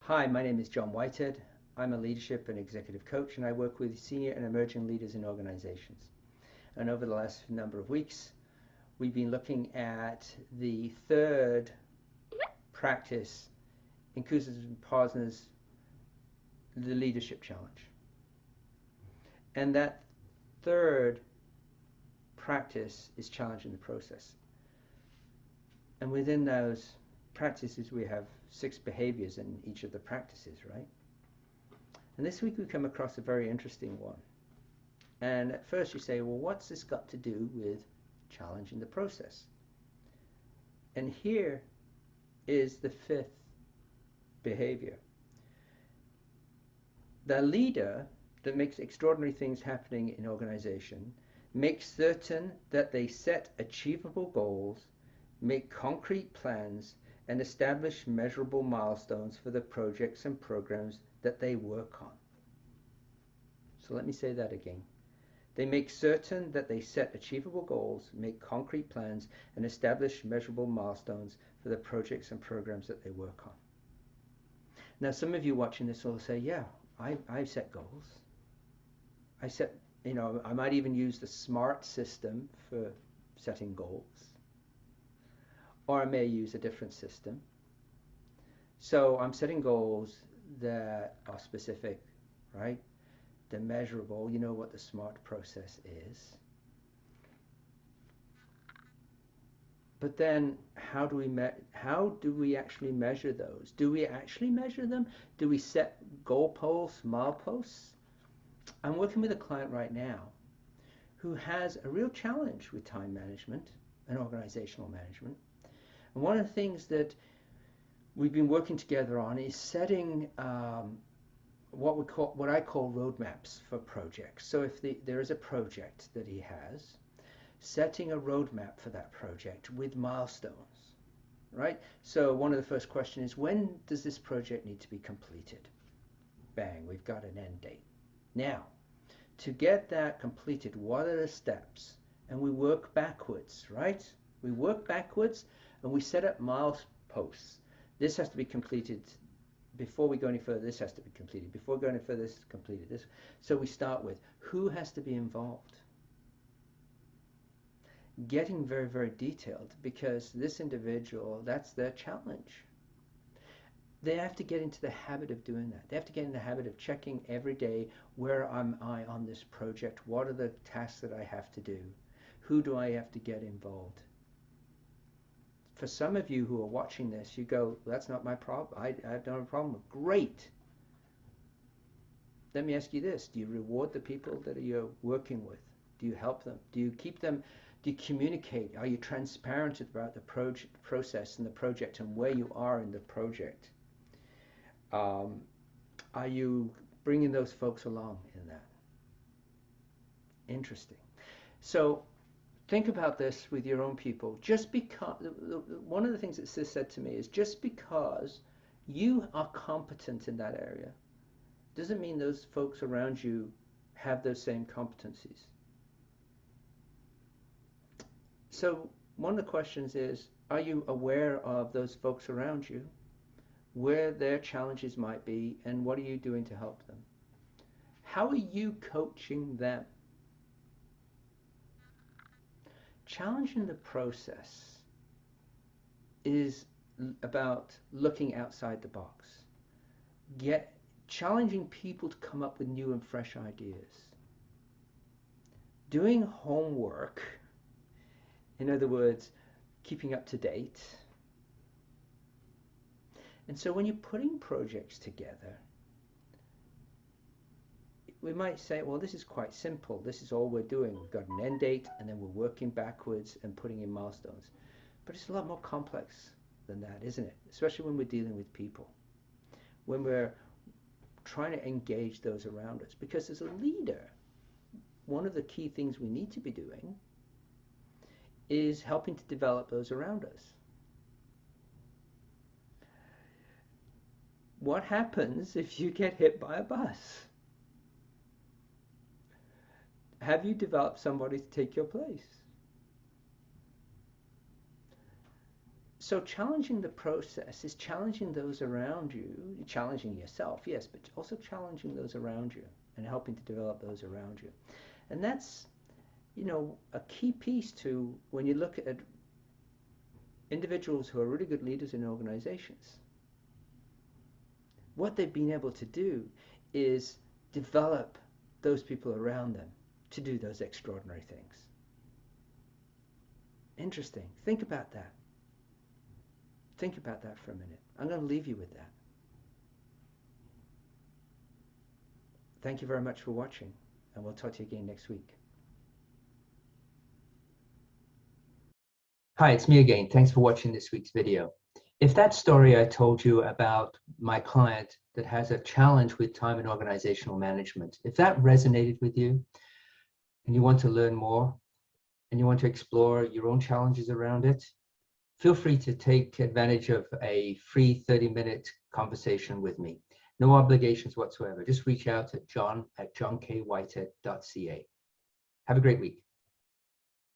Hi, my name is John Whitehead. I'm a leadership and executive coach, and I work with senior and emerging leaders in organizations. And over the last number of weeks, we've been looking at the third practice in Kouzes Posner's The Leadership Challenge. And that third practice is challenging the process. And within those practices, we have 6 behaviors in each of the practices, right? And this week we come across a very interesting one. And at first you say, well, what's this got to do with challenging the process? And here is the 5th behavior. The leader that makes extraordinary things happening in organization makes certain that they set achievable goals, make concrete plans, and establish measurable milestones for the projects and programs that they work on. So let me say that again. They make certain that they set achievable goals, make concrete plans, and establish measurable milestones for the projects and programs that they work on. Now, some of you watching this will say, yeah, I've set goals. I might even use the SMART system for setting goals. Or I may use a different system. So I'm setting goals that are specific, right? They're measurable. You know what the SMART process is. But then how do we actually measure those? Do we actually measure them? Do we set goalposts, mileposts? I'm working with a client right now who has a real challenge with time management and organizational management. And one of the things that we've been working together on is setting what I call roadmaps for projects. So if there is a project that he has, setting a roadmap for that project with milestones, right? So one of the first questions is, when does this project need to be completed? Bang, we've got an end date. Now, to get that completed, what are the steps? And we work backwards, right? We work backwards and we set up mileposts. This has to be completed before we go any further. This has to be completed before we go any further. This is completed. This. So we start with who has to be involved. Getting very, very detailed, because this individual, that's their challenge. They have to get into the habit of doing that. They have to get in the habit of checking every day, where am I on this project? What are the tasks that I have to do? Who do I have to get involved? For some of you who are watching this, you go, that's not my problem. I don't have a problem. Great. Let me ask you this. Do you reward the people that you're working with? Do you help them? Do you keep them? Do you communicate? Are you transparent about the process and the project and where you are in the project? Are you bringing those folks along in that? Interesting. So think about this with your own people. Just because, one of the things that Sis said to me is, just because you are competent in that area doesn't mean those folks around you have those same competencies. So one of the questions is, are you aware of those folks around you, where their challenges might be, and what are you doing to help them? How are you coaching them? Challenging the process is about looking outside the box. Challenging people to come up with new and fresh ideas. Doing homework, in other words, keeping up to date. And so when you're putting projects together, we might say, well, this is quite simple. This is all we're doing. We've got an end date, and then we're working backwards and putting in milestones. But it's a lot more complex than that, isn't it? Especially when we're dealing with people. When we're trying to engage those around us. Because as a leader, one of the key things we need to be doing is helping to develop those around us. What happens if you get hit by a bus? Have you developed somebody to take your place? So challenging the process is challenging those around you, challenging yourself, yes, but also challenging those around you and helping to develop those around you. And that's, a key piece to when you look at individuals who are really good leaders in organizations. What they've been able to do is develop those people around them to do those extraordinary things. Interesting. Think about that. Think about that for a minute. I'm going to leave you with that. Thank you very much for watching, and we'll talk to you again next week. Hi, it's me again. Thanks for watching this week's video. If that story I told you about my client that has a challenge with time and organizational management, if that resonated with you and you want to learn more and you want to explore your own challenges around it, feel free to take advantage of a free 30-minute conversation with me. No obligations whatsoever. Just reach out to john@johnkWhitehead.ca. Have a great week.